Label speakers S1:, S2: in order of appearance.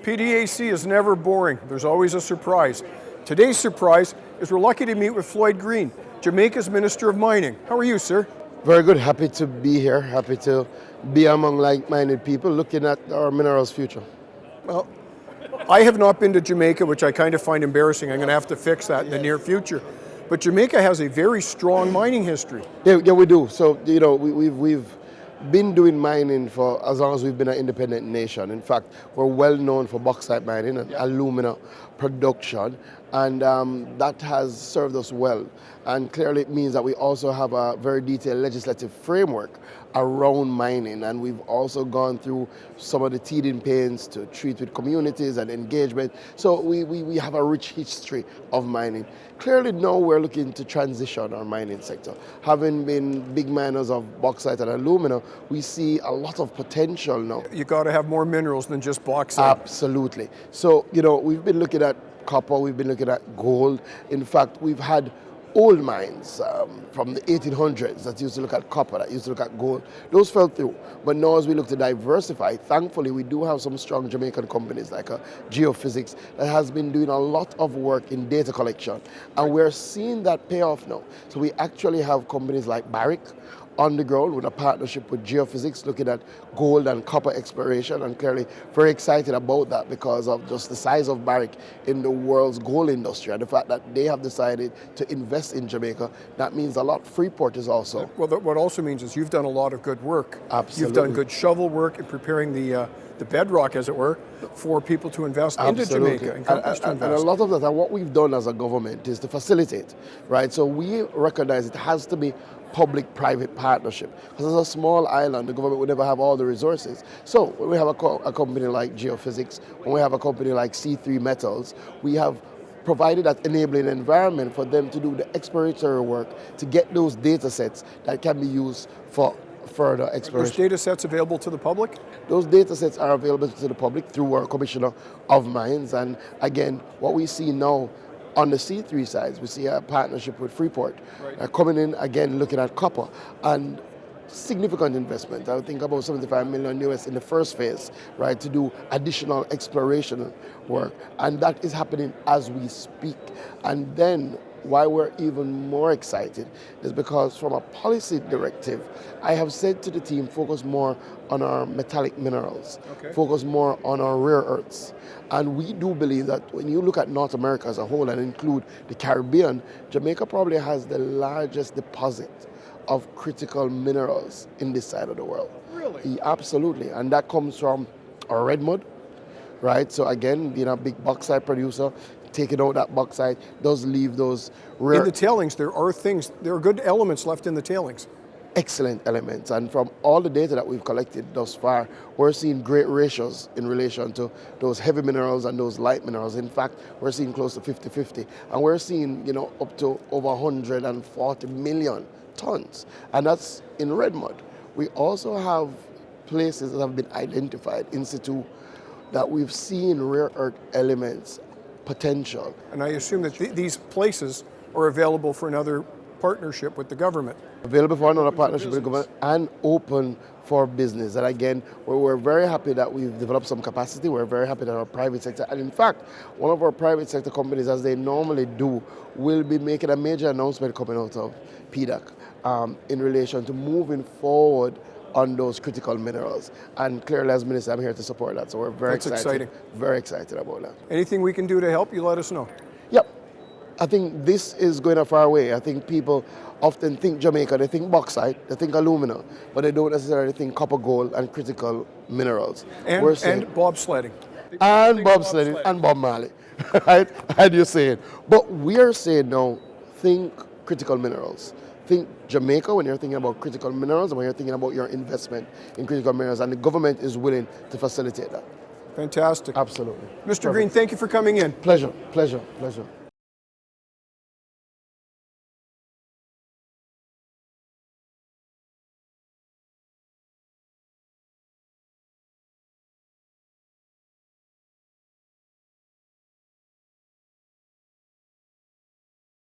S1: PDAC is never boring. There's always a surprise. Today's surprise is we're lucky to meet with Floyd Green, Jamaica's Minister of Mining. How are you, sir?
S2: Very good. Happy to be here. Happy to be among like-minded people looking at our minerals future.
S1: Well, I have not been to Jamaica, which I kind of find embarrassing. I'm going to have to fix that in the near future. But Jamaica has a very strong mining history.
S2: Yeah, we do. So, you know, we've been doing mining for as long as we've been an independent nation. In fact, we're well known for bauxite mining and alumina production, and that has served us well. And clearly it means that we also have a very detailed legislative framework around mining, and we've also gone through some of the teething pains to treat with communities and engagement. So we have a rich history of mining. Clearly now we're looking to transition our mining sector. Having been big miners of bauxite and alumina, we see a lot of potential now.
S1: You got to have more minerals than just bauxite.
S2: Absolutely. So, you know, we've been looking at copper, we've been looking at gold. In fact, we've had old mines from the 1800s that used to look at copper, that used to look at gold. Those fell through. But now as we look to diversify, thankfully we do have some strong Jamaican companies like Geophysics that has been doing a lot of work in data collection. And we're seeing that pay off now. So we actually have companies like Barrick on the ground with a partnership with Geophysics looking at gold and copper exploration, and clearly very excited about that because of just the size of Barrick in the world's gold industry and the fact that they have decided to invest in Jamaica. That means a lot. Freeport is also.
S1: Well, what also means is you've done a lot of good work.
S2: Absolutely.
S1: You've done good shovel work in preparing the bedrock, as it were, for people to invest into Jamaica and companies to invest.
S2: And a lot of that, and what we've done as a government is to facilitate, right? So we recognize it has to be public-private partnership. Because as a small island, the government would never have all the resources. So when we have a company like Geophysics, when we have a company like C3 Metals, we have provided that enabling environment for them to do the exploratory work to get those data sets that can be used for further exploration.
S1: Are those data sets available to the public?
S2: Those data sets are available to the public through our Commissioner of Mines. And again, what we see now on the C3 sides, we see a partnership with Freeport coming in, again, looking at copper and significant investment. I would think about 75 million US in the first phase, right, to do additional exploration work. And that is happening as we speak. And then why we're even more excited is because from a policy directive, I have said to the team, focus more on our metallic minerals, focus more on our rare earths. And we do believe that when you look at North America as a whole and include the Caribbean, Jamaica probably has the largest deposit of critical minerals in this side of the world.
S1: Really?
S2: Yeah, absolutely. And that comes from our red mud, right? So again, being a big bauxite producer, taking out that bauxite does leave those rare...
S1: In the tailings, there are good elements left in the tailings.
S2: Excellent elements, and from all the data that we've collected thus far, we're seeing great ratios in relation to those heavy minerals and those light minerals. In fact, we're seeing close to 50-50, and we're seeing, you know, up to over 140 million tons, and that's in red mud. We also have places that have been identified in situ that we've seen rare earth elements potential.
S1: And I assume that these places are available for another partnership with the government.
S2: Available for another partnership with the government and open for business. And again, we're very happy that we've developed some capacity. We're very happy that our private sector, and in fact, one of our private sector companies, as they normally do, will be making a major announcement coming out of PDAC in relation to moving forward on those critical minerals. And clearly, as Minister, I'm here to support that. So we're very excited. Very excited about that.
S1: Anything we can do to help, you let us know.
S2: Yep. I think this is going a far way. I think people often think Jamaica, they think bauxite, they think alumina, but they don't necessarily think copper, gold, and critical minerals.
S1: And bobsledding.
S2: And bobsledding and Bob Marley, right? And you're saying. But we're saying now, think critical minerals. Think Jamaica when you're thinking about critical minerals and when you're thinking about your investment in critical minerals, and the government is willing to facilitate that.
S1: Fantastic.
S2: Absolutely.
S1: Mr. Green, thank you for coming in.
S2: Pleasure, pleasure, pleasure.